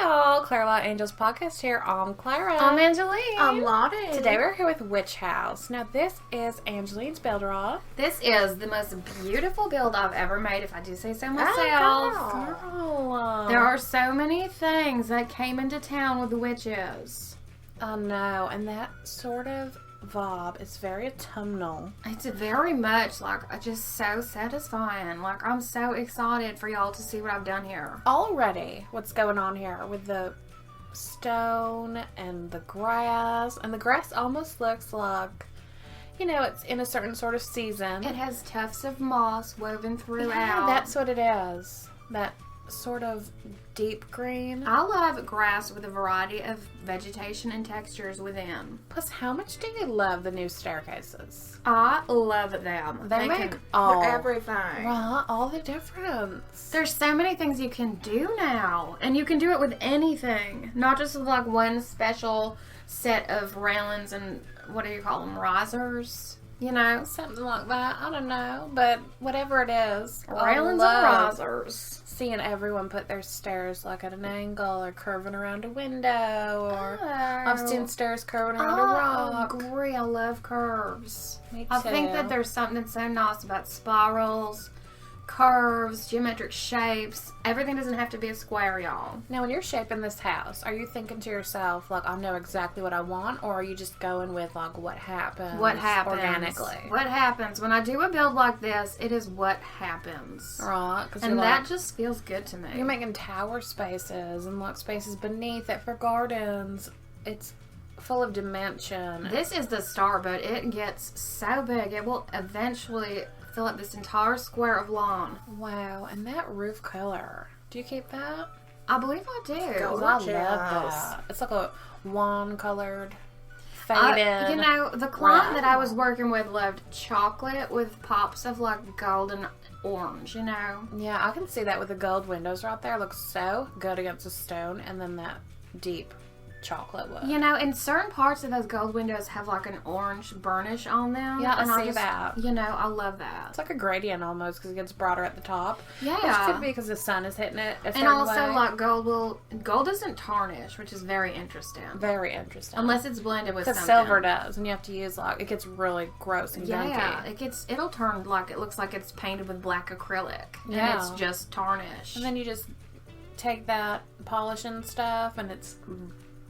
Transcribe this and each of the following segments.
y'all, Claralot Angels podcast here. I'm Clara. I'm Angeline. I'm Lottie. Today we're here with Witch House. Now this is Angeline's build raw. This is the most beautiful build I've ever made, if I do say so myself. Girl. There are so many things that came into town with the witches. I know, and that sort of vibe is very autumnal. It's very much like just so satisfying. Like, I'm so excited for y'all to see what I've done here. Already, what's going on here with the stone and the grass. And the grass almost looks like, you know, it's in a certain sort of season. It has tufts of moss woven throughout. Yeah, that's what it is. That sort of deep green. I love grass with a variety of vegetation and textures within. Plus, how much do you love the new staircases? I love them. They make all everything. Right, all the difference. There's so many things you can do now. And you can do it with anything. Not just with like one special set of railings and what do you call them? Risers? You know? Something like that. I don't know. But whatever it is. Railings and risers. Seeing everyone put their stairs like at an angle or curving around a window. Or I've seen stairs curving around a rock. I agree. I love curves. Me too. I think that there's something so nice about spirals, curves, geometric shapes. Everything doesn't have to be a square, y'all. Now, when you're shaping this house, are you thinking to yourself, like, I know exactly what I want, or are you just going with, like, what happens? Organically? What happens. When I do a build like this, it is what happens. Right. And that just feels good to me. You're making tower spaces and, like, spaces beneath it for gardens. It's full of dimension. This is the star, but it gets so big. It will eventually fill up this entire square of lawn. Wow, and that roof color. Do you keep that? I believe I do. Because I love that. It's like a wand-colored, faded. You know, the client that I was working with loved chocolate with pops of like golden orange, you know? Yeah, I can see that with the gold windows right there. It looks so good against the stone, and then that deep chocolate wood. You know, and certain parts of those gold windows have like an orange burnish on them. Yeah, and I see that. You know, I love that. It's like a gradient almost because it gets broader at the top. Yeah. Which could be because the sun is hitting it a certain and also way. like gold doesn't tarnish, which is very interesting. Very interesting. Unless it's blended with something. Because silver does, and you have to use like, it gets really gross and gunky. Yeah, it'll turn like, it looks like it's painted with black acrylic. Yeah. And it's just tarnish. And then you just take that polishing stuff and it's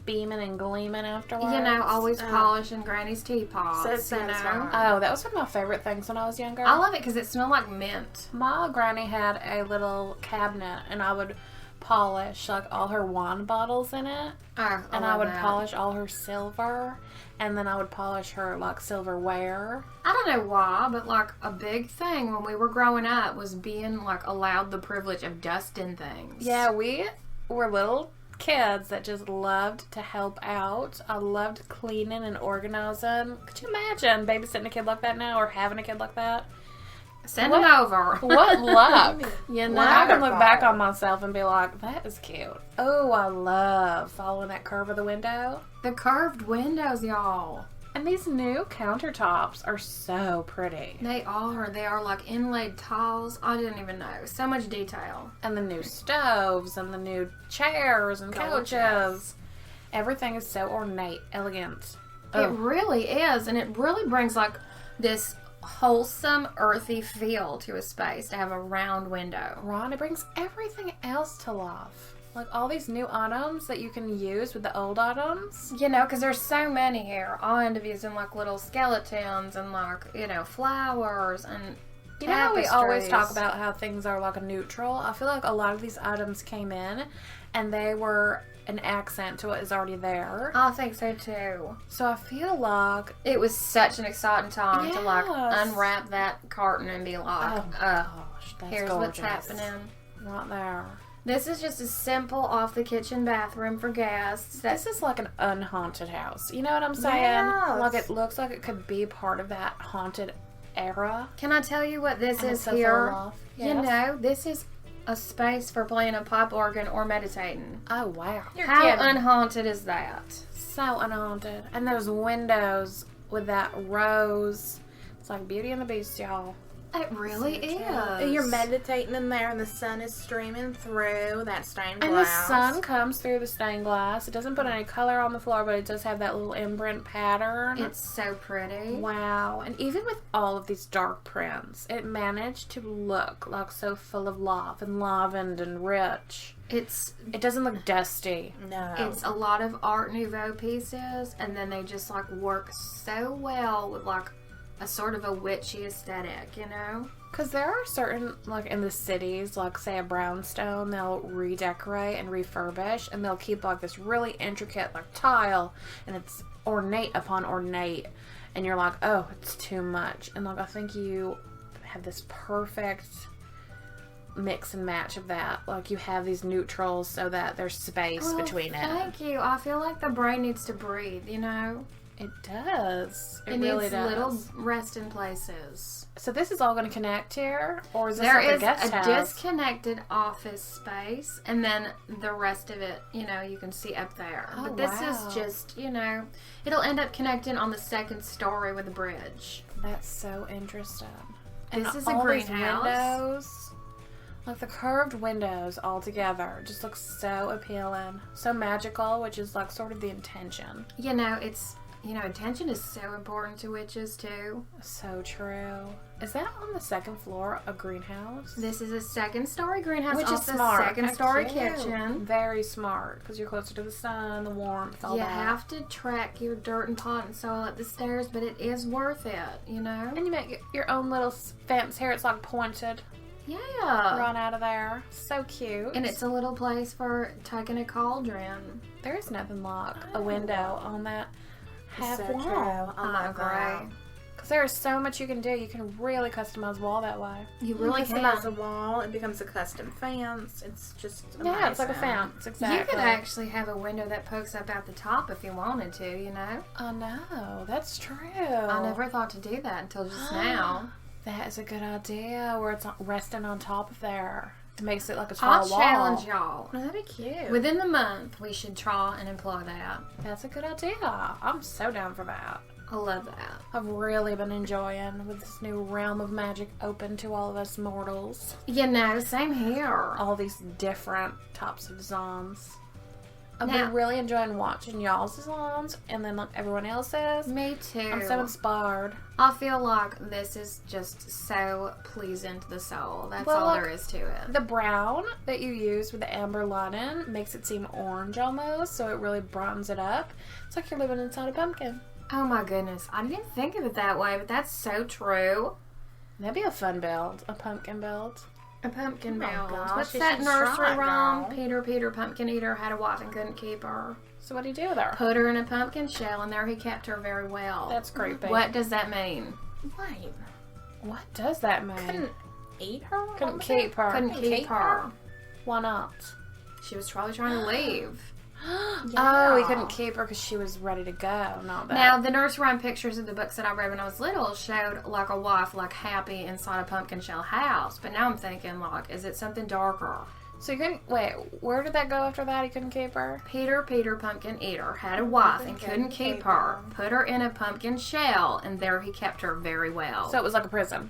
beaming and gleaming afterwards. You know, always polishing Granny's teapots. So you know? Oh, that was one of my favorite things when I was younger. I love it because it smelled like mint. My granny had a little cabinet, and I would polish like all her wine bottles in it. Oh, and I would polish all her silver, and then I would polish her like silverware. I don't know why, but like a big thing when we were growing up was being like allowed the privilege of dusting things. Yeah, we were little kids that just loved to help out. I loved cleaning and organizing. Could you imagine babysitting a kid like that now, or having a kid like that? Send it over. What luck. You know? I can look back on myself and be like, that is cute. Oh, I love following that curve of the window. The curved windows, y'all. And these new countertops are so pretty. They are. They are like inlaid tiles. I didn't even know. So much detail. And the new stoves and the new chairs and couches. Everything is so ornate, elegant. It really is. And it really brings like this wholesome, earthy feel to a space to have a round window. Ron, it brings everything else to life. Like all these new items that you can use with the old items. You know, because there's so many here. I'll end up using like little skeletons and like, you know, flowers and you know how we always talk tapestries. about how things are like a neutral? I feel like a lot of these items came in and they were an accent to what is already there. I think so too. So I feel like it was such an exciting time to like Yes. unwrap that carton and be like, oh my gosh, that's here's gorgeous. what's happening. Right there. This is just a simple off the kitchen bathroom for guests. This is like an unhaunted house. You know what I'm saying? Yes. Like it looks like it could be part of that haunted era. Can I tell you what this And is it's so here? full of- You Yes. know, this is a space for playing a pipe organ or meditating. Oh wow. How unhaunted is that? So unhaunted. And those windows with that rose. It's like Beauty and the Beast, y'all. It really So is. true. You're meditating in there, and the sun is streaming through that stained And glass. the sun comes through the stained glass. It doesn't put any color on the floor, but it does have that little imprint pattern. It's so pretty. Wow. And even with all of these dark prints, it managed to look like so full of love and lavender and rich. It doesn't look dusty. No. It's a lot of Art Nouveau pieces, and then they just like work so well with like a sort of a witchy aesthetic, you know? Because there are certain, like in the cities, like say a brownstone, they'll redecorate and refurbish, and they'll keep like this really intricate like tile, and it's ornate upon ornate, and you're like, oh, it's too much. And like I think you have this perfect mix and match of that. Like you have these neutrals so that there's space between it. Thank you. I feel like the brain needs to breathe, you know? It does. It needs really does. little resting places. So this is all going to connect here, or is this There like a is guest a house? disconnected office space, and then the rest of it, you know, you can see up there. Oh, but this wow. is just, you know, it'll end up connecting on the second story with a bridge. That's so interesting. This is a all these greenhouse. windows, like the curved windows all together, just look so appealing, so magical, which is like sort of the intention. You know, attention is so important to witches too. So true. Is that on the second floor a greenhouse? This is a second story greenhouse, Which is also smart. second story Cute. kitchen. Very smart, because you're closer to the sun, the warmth, all You that. have to track your dirt and pot and soil up the stairs, but it is worth it, you know? And you make your own little fence here. It's like pointed. Yeah. Run out of there. So cute. And it's a little place for tucking a cauldron. There is nothing like a window on that half so wall. true. I love that. Because there is so much you can do. You can really customize the wall that way. You really Customize can. the wall. It becomes a custom fence. It's just amazing. Yeah, it's like a fence. Exactly. You could actually have a window that pokes up out the top if you wanted to, you know? I know. That's true. I never thought to do that until just now. That is a good idea, where it's resting on top of there. It makes it like a tall I'll wall. challenge y'all. Oh, that'd be cute. Within the month, we should try and employ that. That's a good idea. I'm so down for that. I love that. I've really been enjoying with this new realm of magic open to all of us mortals. You know, same here. All these different types of designs. I've Now- been really enjoying watching y'all's designs and then like everyone else's. Me too. I'm so inspired. I feel like this is just so pleasing to the soul. That's Well, all look, there is to it. The brown that you use with the amber linen makes it seem orange almost, so it really brightens it up. It's like you're living inside a pumpkin. Oh my goodness. I didn't think of it that way, but that's so true. That'd be a fun build, a pumpkin build. A pumpkin my build. gosh, What's you that should nursery try it, rhyme? girl. Peter, Peter, pumpkin eater, had a wife and couldn't keep her. So what do you do with her? Put her in a pumpkin shell, and there he kept her very well. That's creepy. What does that mean? Wait. What does that mean? Couldn't eat her? Couldn't keep her. Couldn't keep her. Why not? She was probably trying to leave. Oh, he couldn't keep her because she was ready to go. Not that. Now, the nursery rhyme pictures of the books that I read when I was little showed like a wife like happy inside a pumpkin shell house. But now I'm thinking like, is it something darker? So you couldn't wait. Where did that go after that? He couldn't keep her. Peter, Peter, pumpkin eater, had a wife and couldn't keep her. Put her in a pumpkin shell, and there he kept her very well. So it was like a prison.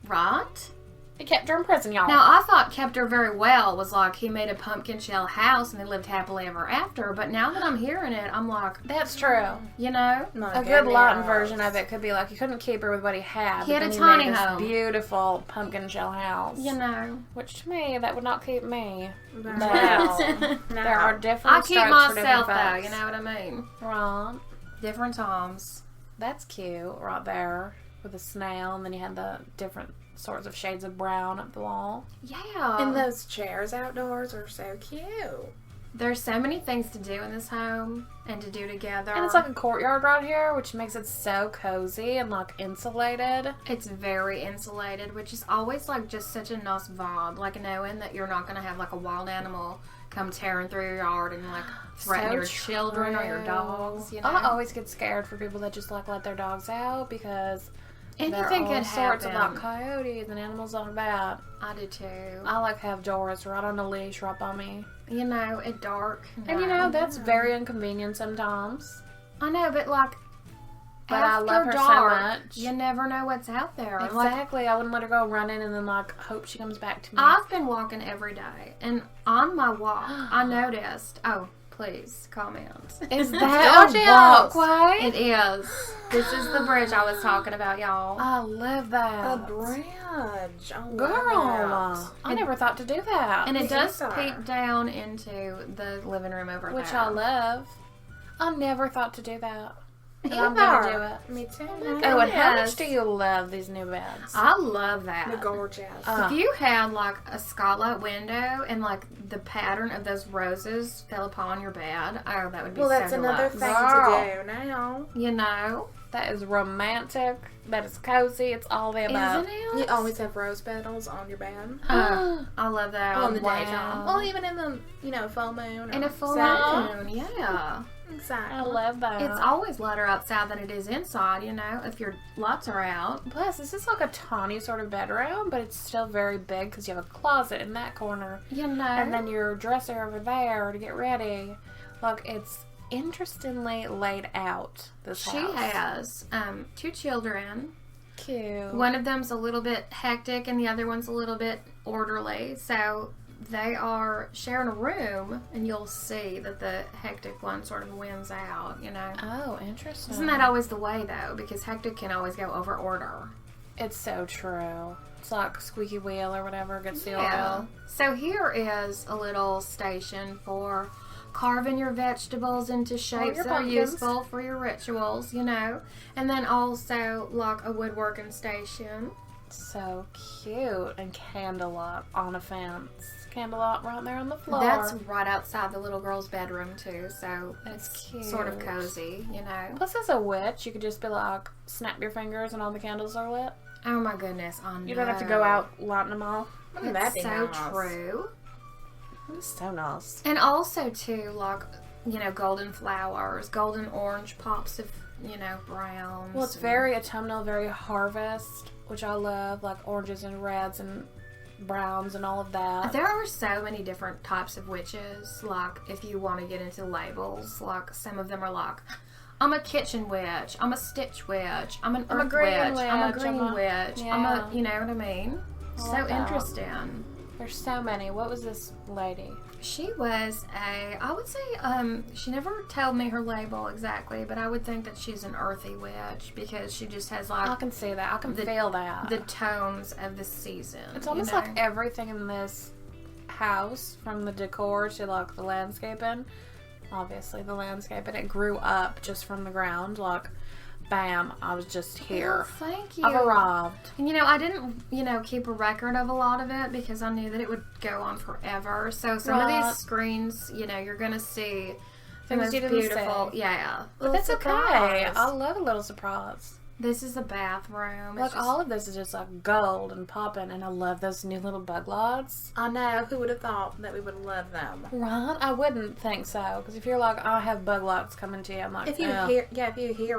Right? He kept her in prison, y'all. Now, I thought kept her very well was like he made a pumpkin shell house and they lived happily ever after. But now that I'm hearing it, I'm like, That's true. you know, Not A good Latin marriage. version of it could be like he couldn't keep her with what he had. He but had then a tiny made this home. beautiful pumpkin shell house. you know. Which to me, that would not keep me. No. No. No. There are different I keep strokes for myself different though, folks. you know what I mean? Right. Different times. That's cute right there with the snail, and then you had the different sorts of shades of brown up the wall. Yeah. And those chairs outdoors are so cute. There's so many things to do in this home and to do together. And it's like a courtyard right here, which makes it so cozy and like insulated. It's very insulated, which is always like just such a nice vibe. Like knowing that you're not going to have like a wild animal come tearing through your yard and like threaten So your children or your true. dogs, you know? I always get scared for people that just like let their dogs out because there are Anything all could sorts happen. of like coyotes and animals on bad. I do too. I like have Doris right on a leash right by me. You know, at dark. And you know, that's very inconvenient sometimes. I know, but like, But I love her dark, so much. you never know what's out there. Exactly. I wouldn't let her go running and then, like, hope she comes back to me. I've been walking every day, and on my walk, I noticed. Oh, please comment. Is that a walkway? It is. This is the bridge I was talking about, y'all. I love that. A bridge. Oh, Girl, wow. I never thought to do that. And it does so. peek down into the living room over there. Which I love. I never thought to do that. And Either. I'm going to do it. Me too. Oh, and how Yes. much do you love these new beds? I love that. The gorgeous. If you had like a skylight window and like the pattern of those roses fell upon your bed, oh, that would be well, so that's another deluxe. thing Girl. to do now. You know, That is romantic. That is cozy. It's all the above. isn't it? You always have rose petals on your bed. I love that. On the wow. daytime. Well, even in the, full moon. In or a full Saturday. moon, yeah. Exactly. I love that. It's always lighter outside than it is inside, you know, if your lights are out. Plus, this is like a tiny sort of bedroom, but it's still very big because you have a closet in that corner. You know. And then your dresser over there to get ready. Like, it's interestingly laid out, this she house. has 2 children. Cute. One of them's a little bit hectic and the other one's a little bit orderly. So they are sharing a room, and you'll see that the hectic one sort of wins out, you know. Oh, interesting. Isn't that always the way, though? Because hectic can always go over order. It's so true. It's like squeaky wheel or whatever gets the oil. So here is a little station for carving your vegetables into shapes your that are pumpkins. useful for your rituals, you know. And then also like a woodworking station. So cute. And Candelot on a fence. Candelot right there on the floor. That's right outside the little girl's bedroom too, so That's it's cute. sort of cozy, you know. Plus, as a witch, you could just be like, snap your fingers and all the candles are lit. Oh my goodness, I know. You don't have to go out lighting them all. Wouldn't that It's be so nice? true. It's so nice. And also too, like, you know, golden flowers, golden orange pops of, you know, browns. Well, it's very autumnal, very harvest, which I love, like oranges and reds and browns and all of that. There are so many different types of witches. Like, if you want to get into labels, like some of them are like, I'm a kitchen witch, I'm a stitch witch, I'm an earth green witch, I'm a witch, green I'm a- witch, I'm yeah. a, you know what I mean? I So love that. interesting. There's so many. What was this lady? She was I would say, she never told me her label exactly, but I would think that she's an earthy witch because she just has I like can see that. I can feel that. the tones of the season. It's almost you know? like everything in this house, from the decor to like the landscaping. Obviously, the landscape, and it grew up just from the ground. Like, bam, I was just here. Well, thank you. I've arrived. And, you know, I didn't, you know, keep a record of a lot of it because I knew that it would go on forever. So some of Right. these screens, you know, you're going to see the Things most you didn't beautiful. see. Yeah. But that's okay. Surprise. I love a little surprise. This is the bathroom. It's Like, just- all of this is just like gold and popping, and I love those new little bug lights. I know. Who would have thought that we would love them? Right? I wouldn't think so. Because if you're like, I have bug lights coming to you, I'm like, If you "Oh." hear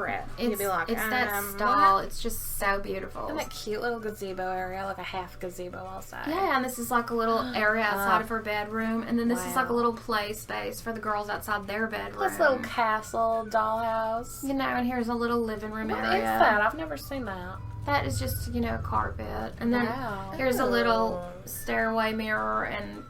it, it's, you'd be like, it's that what? style. It's just so beautiful. And that cute little gazebo area, like a half gazebo, I'll say. Yeah, and this is like a little area outside of her bedroom, and then this is like a Wow. little play space for the girls outside their bedroom. This little castle dollhouse. You know, and here's a little living room What area. is that? I've never seen that. That is just, you know, a carpet. And then Wow. here's a little stairway mirror and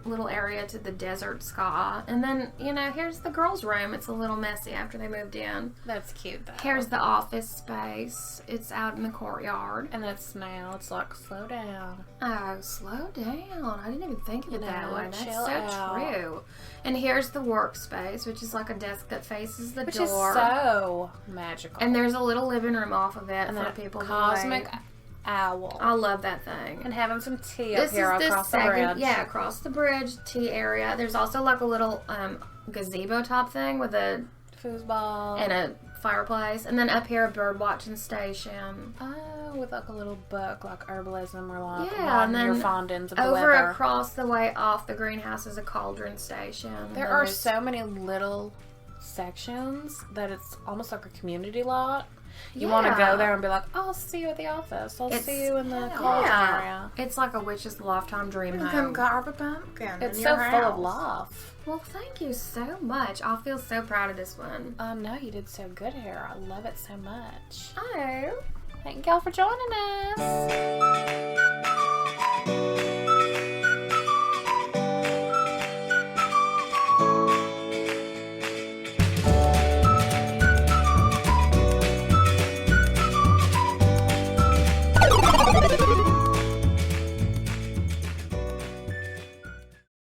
little area to the desert sky. And then, you know, here's the girls' room. It's a little messy after they moved in. That's cute, though. Here's the office space. It's out in the courtyard. And it's now, it's like, slow down. Oh, slow down. I didn't even think of it that know, way. That's chill so out. true. And here's the workspace, which is like a desk that faces the Which door. is so magical. And there's a little living room off of it and for that people to cosmic wait. owl. I love that thing. And having some tea This up here is the across the second, bridge. yeah, across the bridge, tea area. There's also like a little gazebo top thing with a Foosball. and a fireplace, and then up here a bird watching station. Oh, with like a little book, like herbalism or like Yeah, and your then fondants of the Over weather. across the way off the greenhouse is a cauldron station. There And are there's- so many little sections that it's almost like a community lot. You want to Yeah. go there and be like, I'll see you at the office. I'll see you in the college Yeah. area. It's like a witch's lifetime dream You can home. carve a pumpkin. It's in so your full house. of love. Well, thank you so much. I feel so proud of this one. No, you did so good here. I love it so much. Oh. Thank y'all for joining us.